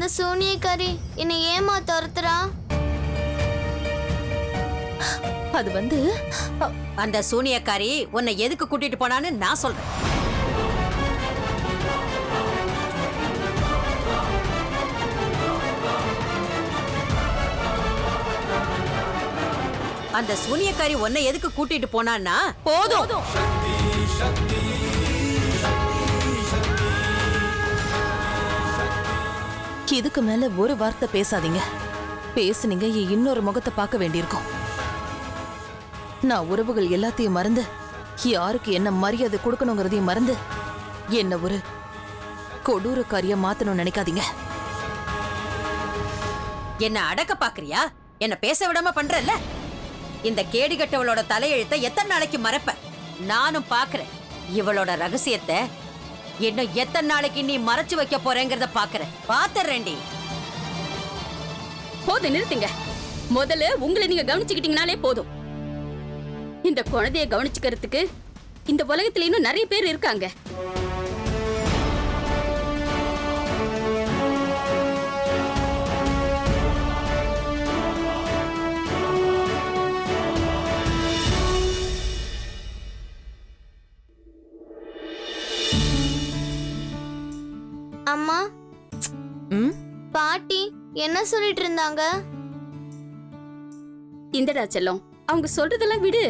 அந்த சூனியக்காரி என்னை ஏமா துரத்துறா? அது அந்த சூனியக்காரி உன்னை எதுக்கு கூட்டிட்டு போனான்னு நான் சொல்றேன். அந்த சூனியக்காரி உன்னை எதுக்கு கூட்டிட்டு போனான்னா போதும். இதுக்கு மேல ஒரு வார்த்தை பேசாதீங்க. பேசுனீங்க இன்னொரு முகத்தை பார்க்க வேண்டியிருக்கும். நான் உறவுகள் எல்லாத்தையும் மறந்து, யாருக்கு என்ன மரியாதை கொடுக்கணுங்கிறதையும் மறந்து, என்ன ஒரு கொடூரக்காரிய மாத்தணும்னு நினைக்காதீங்க. என்ன அடக்க பாக்குறியா? என்ன பேச விடாம பண்றல்ல? இந்த கேடிகட்டவளோட தலையெழுத்த எத்தனை நாளைக்கு மறைப்ப? நானும் பாக்குறேன். இவளோட ரகசியத்தை இன்னும் எத்தனை நாளைக்கு நீ மறைச்சு வைக்க போறேங்கிறத பாக்குறேன். பாத்துறேன்டி. போதும், நிறுத்துங்க. முதல்ல உங்களை நீங்க கவனிச்சுக்கிட்டீங்கனாலே போதும். இந்த குழந்தைய கவனிச்சுக்கிறதுக்கு இந்த உலகத்துல இன்னும் நிறைய பேர் இருக்காங்க. அம்மா, பாட்டி என்ன சொல்லிட்டு இருந்தாங்க? இந்தடா செல்லம், அவங்க சொல்றதெல்லாம் விடு.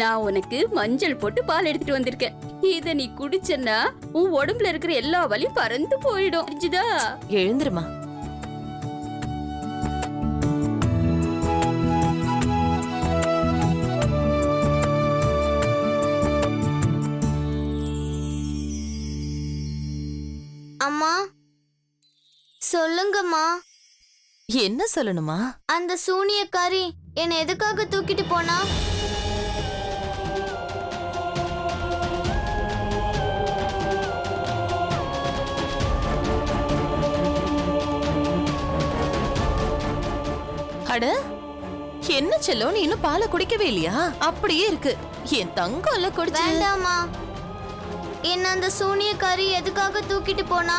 நான் உனக்கு மஞ்சள் போட்டு பால் எடுத்துட்டு வந்திருக்கேன். இத நீ குடிச்சன்னா உன் உடம்புல இருக்கிற எல்லா வலியும் பறந்து போயிடும். புரிஞ்சுதா? எழுந்துருமா. அம்மா, சொல்லுங்கம்மா. என்ன சொல்லணுமா? அந்த சூனியக்காரி என்னை எதுக்காக தூக்கிட்டு போனா? அட, என்ன செல்லம், நீ இன்னும் பாலை குடிக்கவே இல்லையா? அப்படியே இருக்கு. என் தங்கம் எல்லாம் குடிச்சு. வேண்டாமா. என்ன அந்த சூனியக்காரி எதுக்காக தூக்கிட்டு போனா?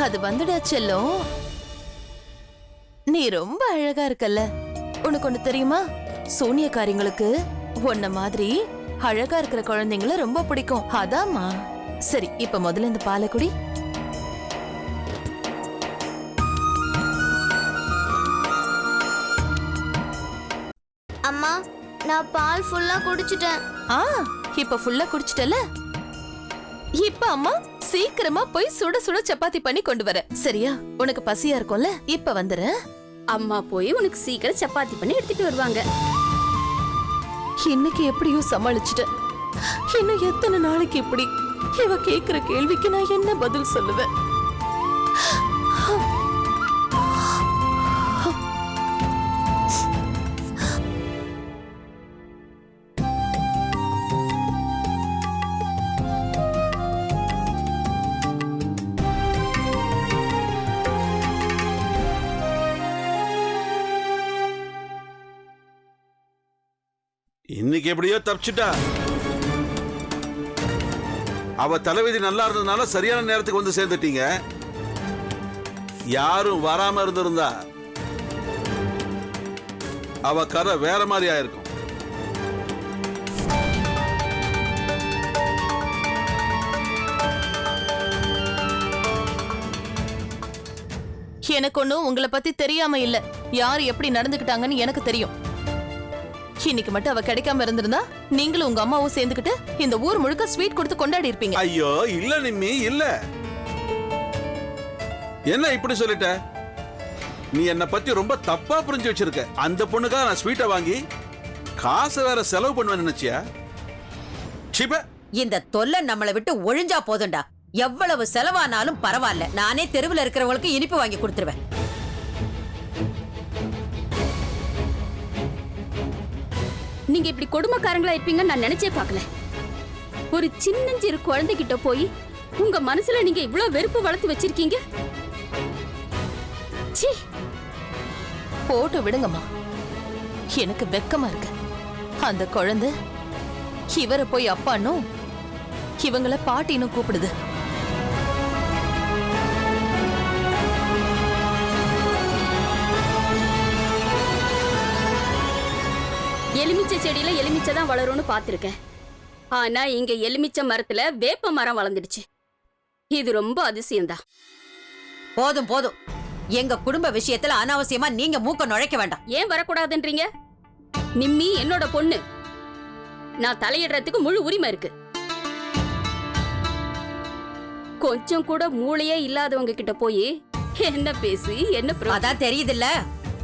அது வந்துடா செல்லம், நீ ரொம்ப அழகா இருக்கல்ல. உனக்கு ஒண்ணு தெரியுமா? சூனியக்காரிங்களுக்கு உன்ன மாதிரி அழகா இருக்கிற குழந்தைங்கள ரொம்ப பிடிக்கும். அதாம்மா. சரி, இப்ப முதல்ல இந்த பாலை குடி. அம்மா, நான் பால் ஃபுல்லா குடிச்சிட்டேன். இப்ப ஃபுல்லா குடிச்சிட்டல. இப்ப அம்மா சீக்கிரமா போய் சுட சுட சப்பாத்தி பண்ணி கொண்டு வர. சரியா? உனக்கு பசியா இருக்கும்ல? இப்ப வந்துரு. அம்மா போய் உனக்கு சீக்கிரம் சப்பாத்தி பண்ணி எடுத்துட்டு வருவாங்க. இன்னைக்கு எப்படியோ சமாளிச்சுட்டேன். இன்னும் எத்தனை நாளைக்கு இப்படி? இவ கேக்குற கேள்விக்கு நான் என்ன பதில் சொல்லுவேன்? இன்னைக்கு எப்படியோ தப்பிச்சுட்டா. அவ தலைவிதி நல்லா இருந்ததுனால சரியான நேரத்துக்கு வந்து சேர்ந்துட்டீங்க. யாரும் வராம இருந்திருந்தா அவ கதை வேற மாதிரி ஆயிருக்கும். எனக்கு ஒண்ணும் உங்களை பத்தி தெரியாம இல்ல. யாரு எப்படி நடந்துக்கிட்டாங்கன்னு எனக்கு தெரியும். இன்னைக்கு மட்டும் அவ கிடைக்காம இருந்திருந்தா நீங்களும் உங்க அம்மாவும் சேர்ந்துக்கிட்டு இந்த ஊர் முழுக்க ஸ்வீட் கொடுத்து கொண்டாடி இருப்பீங்க. ஐயோ இல்ல நிம்மி, இல்ல. என்ன இப்படி சொல்லிட்ட? நீ என்ன பத்தி ரொம்ப தப்பா புரிஞ்சு வச்சிருக்க. அந்த பொண்ணுக்காக நான் ஸ்வீட்டை வாங்கி காசை வேற செலவு பண்ணுவேன் நினைச்சியா? இந்த தொல்லை நம்மளை விட்டு ஒழிஞ்சா போதும்டா. எவ்வளவு செலவானாலும் பரவாயில்ல. நானே தெருவில் இருக்கிறவங்களுக்கு இனிப்பு வாங்கி கொடுத்துருவேன். நீங்க இப்படி கொடுமைக்காரங்களா இருப்பீங்கன்னு நான் நினைச்சே பார்க்கல. ஒரு சின்னஞ்சிறு குழந்தைகிட்ட போய் உங்க மனசுல நீங்க இவ்வளவு வெறுப்பு வளர்த்து வச்சிருக்கீங்க. சீ, போட்டு விடுங்கம்மா. எனக்கு வெக்கமா இருக்கு. அந்த குழந்தை இவரை போய் அப்பானும் இவங்கள பாட்டின்னு கூப்பிடுது. எலுமிச்சை செடியில எலுமிச்சை தான் வளரும்னு பார்த்திருக்கேன். ஆனா இங்க எலுமிச்சை மரத்துல வேப்ப மரம் வளர்ந்துடுச்சு. இது ரொம்ப அதிசயம்தான். போதும் போதும், எங்க குடும்ப விஷயத்துல அனாவசியமா நீங்க மூக்க நுழைக்க வேண்டாம். ஏன் வரக்கூடாதுன்றீங்க? நிம்மி என்னோட பொண்ணு. நான் தலையிடுறதுக்கு முழு உரிமை இருக்கு. கொஞ்சம் கூட மூளையே இல்லாதவங்க கிட்ட போய் என்ன பேசி என்ன அதான் தெரியுதுல்ல,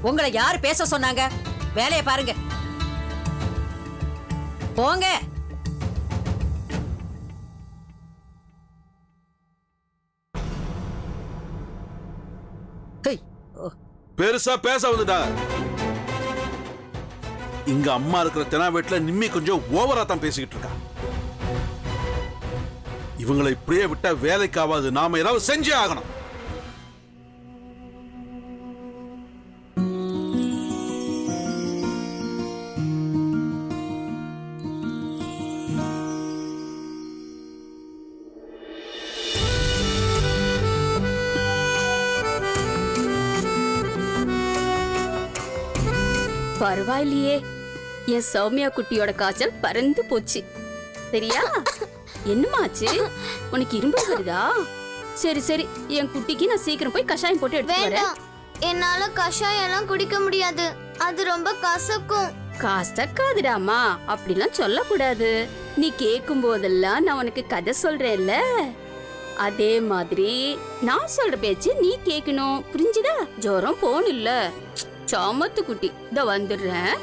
உங்களை யார் பேச சொன்னாங்க? வேலையை பாருங்க, போங்க. பெருசா பேச வந்துட்டாங்க. இங்க அம்மா இருக்கிற தெனா வீட்டுல நிம்மி கொஞ்சம் ஓவரா தான் பேசிக்கிட்டு இருக்கா. இவங்களை இப்படியே விட்டா வேலைக்கு ஆகாது. நாம ஏதாவது செஞ்சே ஆகணும். பரவாயில்லையே, என் சௌமியா குட்டியோட காய்ச்சல் பறந்து போச்சு. சரியா? என்னமாச்சு? உனக்கு இரும்பு வருதா? சரி சரி, என் குட்டிக்கு நான் சீக்கிரம் போய் கஷாயம் போட்டு எடுத்து வரேன். வேண்டாம், என்னால கஷாயம் எல்லாம் குடிக்க முடியாது. அது ரொம்ப கசக்கும். கசக்காதுடாமா, அப்படிலாம் சொல்லக்கூடாது. நீ கேட்கும் போதெல்லாம் நான் உனக்கு கதை சொல்றேன்ல, அதே மாதிரி நான் சொல்ற பேச்சு நீ கேட்கணும். புரிஞ்சுதா? ஜோரம் போனில்ல. சாமத்து குட்டி, இத வந்துடுறேன்.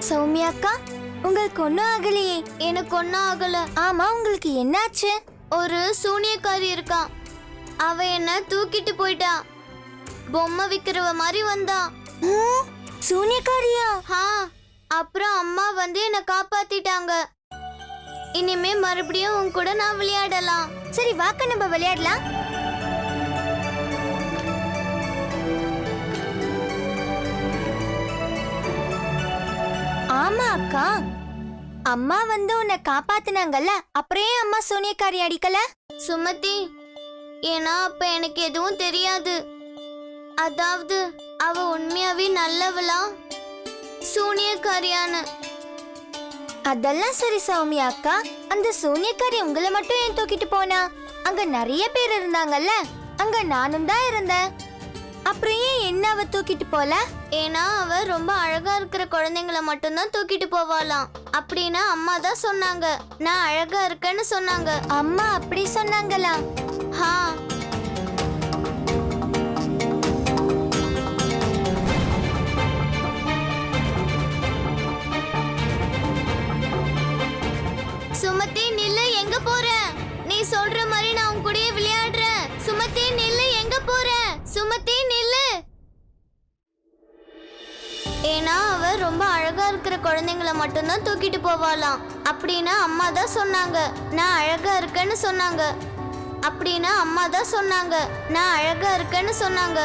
சௌமியா அக்கா, உங்களுக்கு ஒன்னும் ஆகலையே? எனக்கு ஒன்னும் ஆகல. ஆமா, உங்களுக்கு என்னாச்சு? ஒரு சூனியக்காரி இருக்கா. அவ என்ன தூக்கிட்டு போயிட்டா. பொம்மை விக்கிறவ மாதிரி வந்தா. சூனியக்காரியா? அப்புறம் அம்மா வந்து என்ன காப்பாத்திட்டாங்க. இனிமே மறுபடியும் உன் கூட நான் விளையாடலாம். சரி வாக்க, நம்ம விளையாடலாம். ஆமா அக்கா, அம்மா வந்து உன்னை காப்பாத்தினாங்கல்ல, அப்புறம் ஏன் அம்மா சூனியக்காரி அடிக்கல? சுமதி, ஏன்னா அப்ப எனக்கு எதுவும் தெரியாது. அதாவது அவ உண்மையாவே நல்லவளா சூனியக்காரியான? அதெல்லாம் சரி சௌமியா அக்கா, அந்த சூனியக்காரி உங்களை மட்டும் ஏன் தூக்கிட்டு போனா? அங்க நிறைய பேர் இருந்தாங்கல்ல, அங்க நானும் தான் இருந்தேன். அப்புறம் ஏன் என்ன அவ தூக்கிட்டு போல? ஏன்னா அவ ரொம்ப அழகா இருக்கிற குழந்தைங்களை மட்டும்தான் தூக்கிட்டு போவாளாம். அப்படின்னா அம்மா தான் சொன்னாங்க. நான் அழகா இருக்கேன்னு சொன்னாங்க. அம்மா அப்படி சொன்னாங்களா? சுமதி நில்லு, எங்க போற? நீ சொல்ற மாதிரி நான் உன் கூடயே விளையாடுறேன். சுமதி நில்லு, எங்க போற? சுமதி நில்லு. ஏன்னா அவ ரொம்ப அழகா இருக்கிற குழந்தைங்களை மட்டும்தான் தூக்கிட்டு போவாளாம். அப்படின்னா அம்மா தான் சொன்னாங்க. நான் அழகா இருக்கேன்னு சொன்னாங்க. அப்படின்னா அம்மா தான் சொன்னாங்க. நான் அழகா இருக்கேன்னு சொன்னாங்க.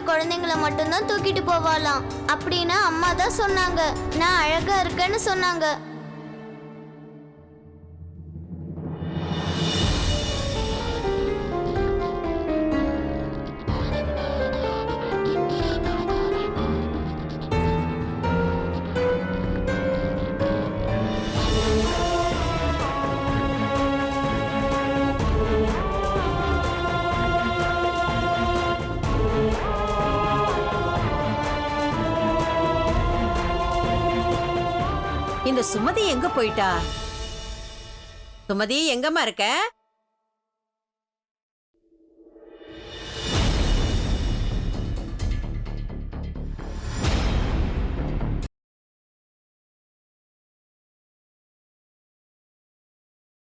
குழந்தைங்களை மட்டும்தான் தூக்கிட்டு போவாளாம். அப்படின்னா அம்மா தான் சொன்னாங்க. நான் அழகா இருக்கேன்னு சொன்னாங்க. இந்த சுமதி எங்க போயிட்டா? சுமதி எங்கம்மா இருக்க?